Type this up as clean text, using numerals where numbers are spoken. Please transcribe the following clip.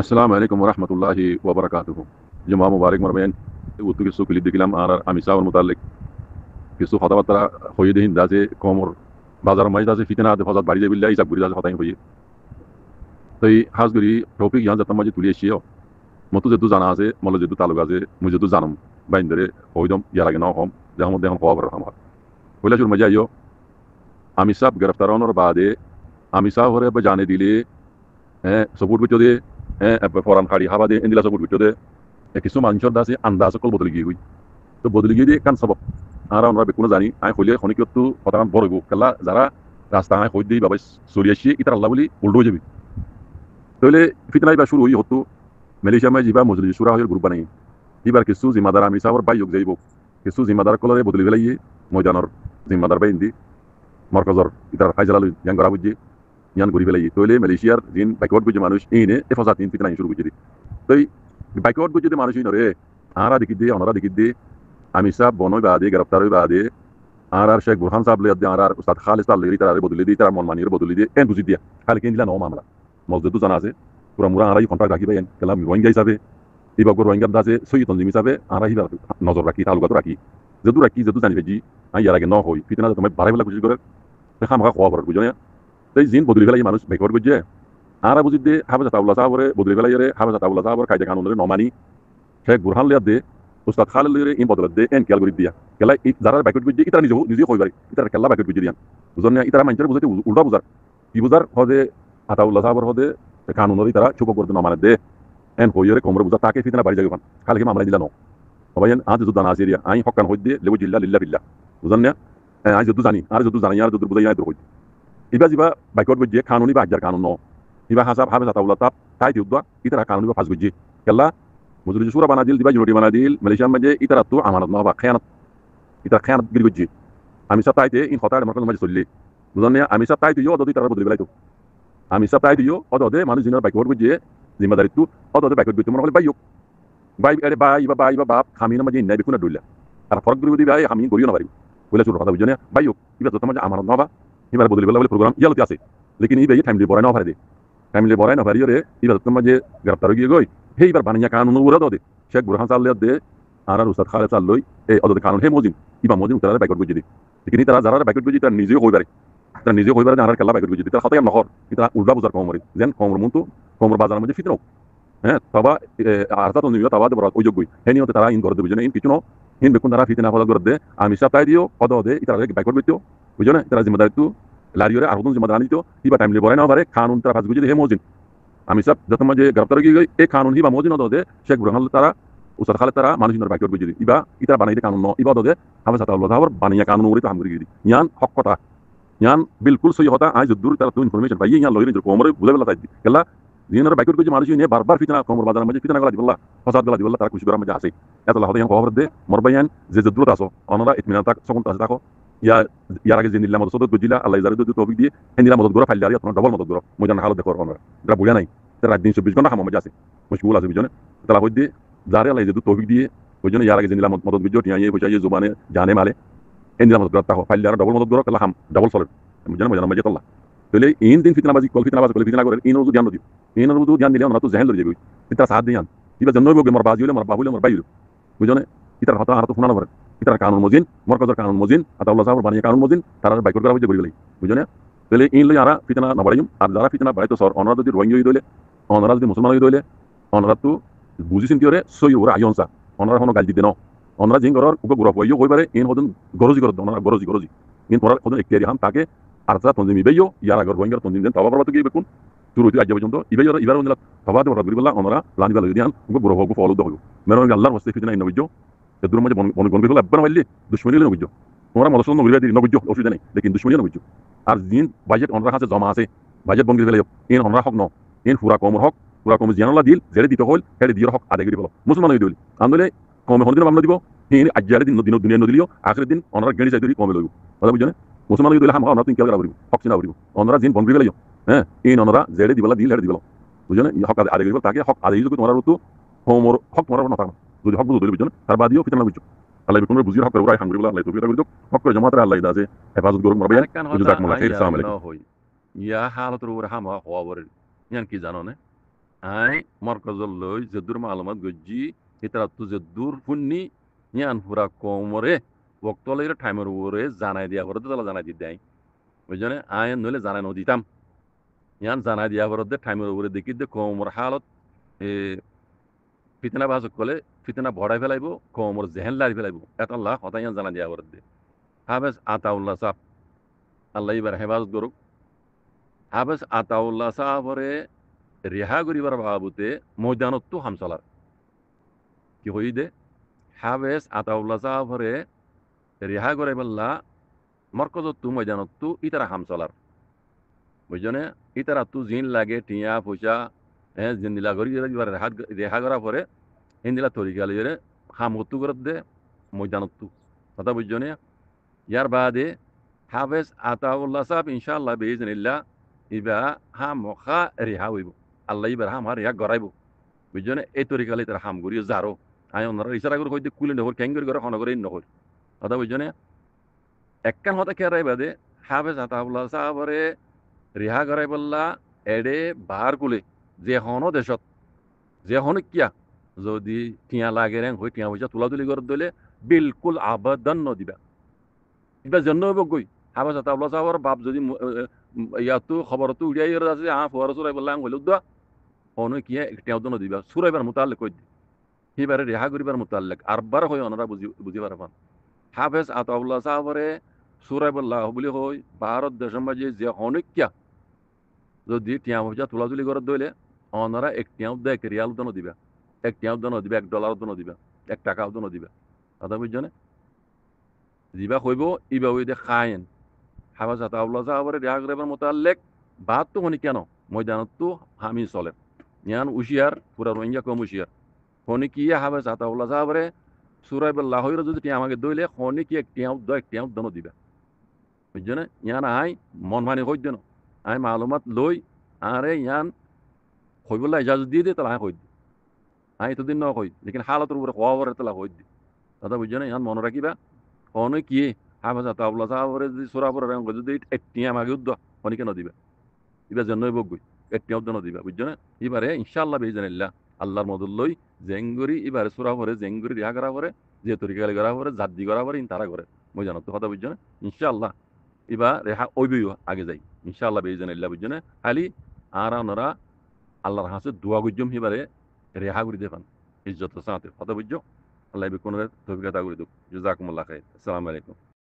আসসালামু আলাইকুম ওরহমতুল্লাহি ওবরাকাতুহু। জুমা মুবারক মারবেন। উত্তু কিছু ক্লিপ দেখিলাম আর আমি সাহর মোতালেক কিছু কথাবার্তা হয়ে দিন দাজে কমর বাজার মাঝে দাজে ফিতনা আদে ফজাত বাড়ি যাবিল্লা ইসাব গুড়ি দাজে হতাই হয়ে তো এই হাজগুড়ি টপিক ইয়ান যাতাম মাঝে তুলি এসিও মতো যেহেতু জানা আছে মলে যেহেতু তালুক আছে মুই যেহেতু জানাম বাইন ধরে হইদম ইয়ার আগে নাও হম যেমন দেখুন খবর আমার পয়লা শুরু মাঝে আইও আমি সাহ গ্রেফতার হওয়ার বাদে আমি সাহ হরে জানে দিলে হ্যাঁ সবুট বিচদে হ্যাঁ ফরান খাড়ি হাবা দে এন্দিলা সবুট বিচদে কিছু মানুষের দাসে আন্দাজ সকল বদলে গিয়ে তো বদলে গিয়ে দিয়ে কান সবক আর আমরা বেকুনো জানি আই হইলে খনিকত্তু হতাম বড় কেলা যারা রাস্তা আয় হই দিই বাবা চলি আসি ইতার আল্লাহ বলি উল্টো হয়ে যাবি তাহলে ফিতনাই বা শুরু হই হতো মালয়েশিয়া মাই যা মজলিস সুরা হয়ের গ্রুপ বানাই এবার কিছু জিম্মাদার আমি সাহর বাই যাইব কিছু জিম্মাদার কলরে বদলি ফেলাই ময়দানর জিম্মাদার বাই দি মরকজর ইতার ফাইজালাল ইয়ান করা বুঝি ইয়ান ঘুরি ফেলাই তাহলে মালয়েশিয়ার দিন বাইকওয়ার্ড বুঝে মানুষ ইনে এফসাত তিন ফিতনাই শুরু বুঝি তাই বাইকওয়ার্ড বুঝে মানুষ ইনরে আরা দেখি দিয়ে অনারা দেখি দিয়ে আমি সাহ বনই বাদে গ্রেফতার হই বাদে আর শেখ বুরহান সাহেব লিয়া আর উস্তাদ খালিদ তাল্লেরি তার বদলি দিয়ে তার মন মানির বদলি দিয়ে এন বুঝি দিয়া খালি কেন দিলা ন মামলা মসজিদ জানা আছে পুরা মুরা আড়াই কন্ট্রাক্ট রাখি পাইন কেলাম রোহিঙ্গা হিসাবে এবার রোহিঙ্গার দাসে সই তঞ্জিম হিসাবে আড়াই নজর রাখি তালুকাত রাখি যেহেতু জানি পেজি আই ইয়ার আগে ন হই ফিতনা তোমার বাড়াই বেলা খুশি করে দেখা আমাকে খোয়া পড়ার বুঝো না তাই জিন বদলি ফেলাই মানুষ বেকর বুঝছে আর বুঝি দিয়ে হাফেজ আতাউল্লাহ সাহাবরে বদলি ফেলাই হাফেজ আতাউল্লাহ সাহাবর কায়দা কানুনের নমানি শেখ বুরহান লিয়া দে উস্তাদ খালিদ লিয়া ইন বদলত দে এন কেয়াল করি দিয়া কেলা যারা ব্যাকেট বুঝছে ইতারা নিজে কই পারে ইতারা কেলা ব্যাকেট বুঝে দিয়ান বুঝন না ইতারা মানুষের বুঝাইতে উল্টা বুঝার কি বুঝার হদে আতাউল্লাহ সাহাবর হদে কানুনের ইতারা চুপ করতে নমানে দে এন হইরে কোমরে বুঝা তাকে ফিতনা বাড়ি যাবে খালি কি মামলা দিলা ন সবাই আজ যুদ্ধ না আসিয়া আই হকান হই দিয়ে লেবু জিল্লা লিল্লা বিল্লা বুঝন না আজ যুদ্ধ জানি আর যুদ্ধ জানি আর যুদ্ধ বুঝাই না হই ইবা জিবা ব্যাকেট বুঝছে কানুনি বা আজ্জার কানুন ন ইবা হাসাব হাফেজ আতাউল্লাহ তাপ তাই দিউদ্দা ইতারা কানুনি বা ফাজ বুঝছে কেলা মজলিস সুরা বানা দিল দিবা জুটি বানা দিল মালয়েশিয়া মাঝে ইতারা তো আমানত নবা খেয়ানত ইতারা খেয়ানত গিরি বুঝছি আমি সব তাইতে ইন হতার মার্কাজ মাঝে চললি বুঝলেন না আমি সব তাই তুইও অদি তারা বদলি বেলাইতো আমি সব তাই তুইও অদে মানুষ জিনার বাইকওয়ার্ড বুঝিয়ে জিম্মাদারিত্ব অদে বাইকওয়ার্ড বুঝতে মনে হলে বাইক বাই আরে বাই বা বাপ খামিনা মাঝে নাই বিকুনা ডুইলা আর ফরক গরি বুঝি ভাই আমি গরিও না পারি বলে ছোট কথা বুঝো না বাইক ইবা যত মাঝে আমানত নবা এবার বদলি বেলা বলে প্রোগ্রাম ইয়ালতে আছে লেকিন এই টাইম দিয়ে বড়াই না পারে দে টাইম দিয়ে বড়াই না পারি রে ইবা যত মাঝে গ্রেফতার গিয়ে গই এইবার বানিয়া কানুন উড়া দে শেখ বুরহান চাল্লিয়া দে আর উস্তাদ খালেদ চাল্লই এই অদতে কানুন হে মজিন ইবা মজিন তারা বাইকট বুঝি দি কিন্তু তারা যারা বাইকট বুঝি তারা নিজেও হই পারে তারা নিজেও হই পারে আর কেলা বাইকট বুঝি তারা হতাই নহর তারা উল্টা বুঝার কমরে যেন কমর মন্তু কমর বাজারের মধ্যে ফিতনো হ্যাঁ তবা আর তা তো নিও তবা বড় ওই যোগ্যই হে নিও তারা ইন করে দেবে ইন কিছু হিন বেকুন তারা ফিতনা ফলা করে দে আমি সব তাই দিও অদে তারা বাইকট বুঝতো বুঝো না তারা জিম্মাদারিত্ব লারিওরে আর কোন জিম্মাদারি দিতো ইবা টাইম লে বড়াই না পারে কানুন তারা ফাজ বুঝি হে মজিন আমি সব যত মাঝে গ্রেফতার গিয়ে গই এই কানুন হিবা মজিন দে শেখ বুরহান তারা উস্তাদ খালেদ তারা মানুষের বাইকট বুঝি ইবা ইতারা বানাইতে কানুন ইবা দে হাফেজ আতাউল্লাহ সাহাবর বানিয়া কানুন উড়িতে হাম করি ইয়ান হক কথা ইয়ান বিলকুল সহি কথা আজ দূর তারা তো ইনফরমেশন পাই ইয়ান লইরে কোমরে বুঝে বেলা তাই কেলা জিনার বাইকট বুঝি মানুষ নিয়ে বারবার ফিতনা কোমর বাজারের মধ্যে ফিতনা গলা দিবল্লা ফসাদ গলা দিবল্লা তারা খুশি করার মধ্যে আছে এত লাহ ইয়ান খবর দে মরবাইয়ান যে যদ্দুর আসো অনরা ইতমিনান তাক সকল আছে থাকো ইয়ার আগে যে নিল্লা মদত সদত বুঝিলা আল্লাহ জারি যদি তৌফিক দিয়ে হে নিলা মদত গরা ফাইল দাঁড়িয়ে আপনার ডবল মদত গরা মজান হালত দেখো অনরা এটা বুঝা নাই তারা দিন 24 ঘন্টা হাম মজা আছে মুশকিল আছে বুঝনে তারা হই দিয়ে যারে আল্লাহ যদি তৌফিক দিয়ে বুঝনে ইয়ার আগে যে নিলা মদত বুঝিও টিয়া ইয়ে বুঝাইয়ে জুবানে জানে মালে হে নিলা মদত গরা তাকো ফাইল দাঁড়া ডবল মদত গরা কালা হাম ডবল সলে বুঝনে মজান মজা আল্লাহ তাহলে ইন দিন ফিতনাবাজি কল ফিতনা করে ইন ওজু ধ্যান দিও ইন ওজু ধ্যান দিলে আমরা তো জাহেল লয়ে যাবে ইতা সাথ দিয়ান ইবা জন্নই বগে মর বাজি হলে মর বাহুলে মর বাইলো বুঝনে ইতার হতা আর তো শোনা না পারে ইতার কানুন মজিন মরকজর কানুন মজিন আতাউল্লাহ সাহেব বানিয়ে কানুন মজিন তারা বাইকট করা হইছে করি গেলাই বুঝনে তাহলে ইন লই আরা ফিতনা না বাড়াইম আর যারা ফিতনা বাড়াইতো সর অনরা যদি রোহিঙ্গা হই দইলে অনরা যদি মুসলমান হই দইলে অনরা তো বুঝিছেন কি ওরে সই ওরা আয়নসা অনরা কোনো গাল দিতে ন অনরা জিং গরর উগো গুরফ হইও কই পারে ইন হদন গরজি করদ অনরা গরজি ইন পড়া হদন একটিয়ারি হাম তাকে আর যা তনজিম ইবেইও ইয়ার আগর রোহিঙ্গা তনজিম দেন তবা পরবত গিয়ে বেকুন শুরু হইতে আজ পর্যন্ত ইবেইও ইবার ওনলা তবা দেওয়া গরিবল্লাহ অনরা লানি বালা দিয়ান উগো গুরফ হগো ফলো দহগো মেরন আল্লাহর ওয়াস্তে ফিতনা ইন নবিজো এদুর মাঝে বন গন আব্বান হইলে দুশমনী হলে নবিজো তোমরা মলসন নগরিবা দি নবিজো অসুবিধা নেই লেকিন দুশমনী নবিজো আর জিন বাজেট অনরা কাছে জমা আছে বাজেট বঙ্গি ফেলে ইন অনরা হক ন ইন ফুরা কমর জিয়ানল্লাহ দিল জেরে দিতে হল হেরে দিয়র হক আদায় করি বলো মুসলমান হই দিল আন্দোলে কমে হন দিন মামলা দিব হিন আজ্জারে দিন দুনিয়া নদিলিও আখের দিন অনরা গেড়ি যাই কমে লইব কথা বুঝনে মুসলমান হই দিল হাম অনরা তিন কেলা করিব হক চিনা করিব অনরা জিন বঙ্গি ফেলে হ্যাঁ ইন অনরা জেরে দিবলা দিল হেরে দিবল বুঝনে হক আদায় করিব তাকে হক আদায় যদি তোমরা রুতু কমর হক তোমরা না থাকো যদি হক বুঝো বুঝনে তার বাদিও ফিতনা বুঝো আল্লাহ বিকুনের বুঝির হক করে ওরাই হাঙ্গরি বলা আল্লাহ তৌফিক করি হক করে জমাতে আল্লাহ দাজে হেফাজত করুক মারবে জাযাকুমুল্লাহ খাইর আসসালামু আলাইকুম হই ইয়া হালত রুর হামা হওয়ার ইয়ান কি জানো না আই মরকজল লই জেদুর মালুমাত গজ্জি হিতারাত্তু জেদুর ফুন্নি ইয়ান পুরা কোমরে ওক্তলের টাইমের উপরে জানাই দিয়া পরে তালা জানাই দি দেয় বুঝছনে আইন নইলে জানাই নদিতাম ইয়ান জানাই দিয়া পরে টাইমের উপরে দেখি দে কোমর হালত এ ফিতনা বাজক কলে ফিতনা বড়াই ফেলাইব কোমর জেহেন লারি ফেলাইব এত আল্লাহ কথা ইয়ান জানাই দিয়া পরে দে হাফেজ আতাউল্লাহ সাহ আল্লাহ এবার হেফাজত করুক হাফেজ আতাউল্লাহ সাহাবরে রেহা করিবার বাবুতে ময়দানতো হামচলার কি হই দে হাফেজ আতাউল্লাহ সাহাবরে রেহা করে বললা মরকজত্তু ময়দানত্তু ইতারা হামচলার বুঝছনে ইতারা তু জিন লাগে টিয়া পয়সা হ্যাঁ জিন্দিলা করি রেহা করা পরে হিন্দিলা তরিকালি হামত্তু করে দে ময়দানত্তু কথা বুঝছনে ইয়ার বাদে হাফেজ আতাউল্লাহ সাহেব ইনশাআল্লাহ বেইজনিল্লাহ ইবা হাম মখা রেহা হইব আল্লাহ ইবার হাম রেহা গড়াইব বুঝছনে এই তরিকালি তারা হাম করি জারো আই ওনারা ইশারা করে হইতে কুলি নহর ক্যাঙ্গরি করে খন করে নহর কথা বুঝছনে একখান হতে খেয়ারাই বাদে হাফেজ আতাউল্লাহ সাহাবরে রিহা করাই বললা এডে বার কুলে যে হন দেশত যে হন কিয়া যদি টিয়া লাগে রেং হই টিয়া পয়সা তোলা তুলি করে দিলে বিলকুল আবেদন নদিবা কিবা জন্য গই হাফেজ আতাউল্লাহ সাহাবর বাপ যদি ইয়াতো খবরতো উড়িয়াই আছে ফুয়ার চুরাই বললা হইল দোয়া হন কিয়া টিয়াও তো নদিবা চুরাইবার মোতালেক কই সিবারে রেহা করিবার মোতালেক আরবার হই ওনারা বুঝি পারবান হাফেজ আতাউল্লাহ সাহাবরে সুরাইবুল্লাহ বুলি হই ভারত দেশের মাঝে যে অনেকিয়া যদি টিয়া পয়সা তোলাতুলি করে দইলে অনারা এক টিয়াও দেয় এক রিয়াল দনও দিবা এক টিয়াও দনও দিবা $1 দনও দিবা $1 দনও দিবা কথা বুঝছনে দিবা কইব ইবা ওই দে খায়েন হাফেজ আতাউল্লাহ সাহাবরে রেহা করিবার মোতালেক বাদ তো হনি কেন ময়দানত তো হামি চলে ইয়ান উশিয়ার পুরা রোহিঙ্গা কম উশিয়ার হনি কি হাফেজ আতাউল্লাহ সাহাবরে সুরাইবুল্লাহ হইরা যদি টিয়া আমাকে দইলে হনি কি এক টিয়াও দনও দিবা বুঝছনে ইয়ান আই মন মানি কই দেন আই মালুমাত লই আরে ইয়ান কইবলা ইজাজত দিয়ে দে তালা কই দি আই এতদিন ন কই লেকিন হালতের উপরে কোয়াবরে তালা কই দি দাদা বুঝছনে ইয়ান মনে রাখিবা কোন কি হাফেজ আতাউল্লাহ সাহাবরে যদি সুরাবরে রঙ যদি এটিয়া আমাকে উদ্দ হনি কেন দিবা ইবা জন্যই বগই এটিয়া উদ্দ দিবা বুঝছনে এবারে ইনশাআল্লাহ বেইজানিল্লাহ আল্লাহর মদল লই জেঙ্গুরি এবারে সুরাবরে জেঙ্গুরি রিহা করা পরে যে তরিকালি করা পরে জাদ্দি করা পরে তারা করে মই জানো তো কথা বুঝছনে ইনশাআল্লাহ ইবা রেহা ওইবইও আগে যাই ইনশাআল্লাহ বেইজানিল্লাহ বুঝছনে খালি আর ওনারা আল্লাহর হাসে দোয়া গুজম হিবারে রেহা করে দেফান ইজ্জত সাথে কথা বুঝছো আল্লাহ বিকুনের তৌফিক আতা করে দুক জাযাকুমুল্লাহ খাইর আসসালামু আলাইকুম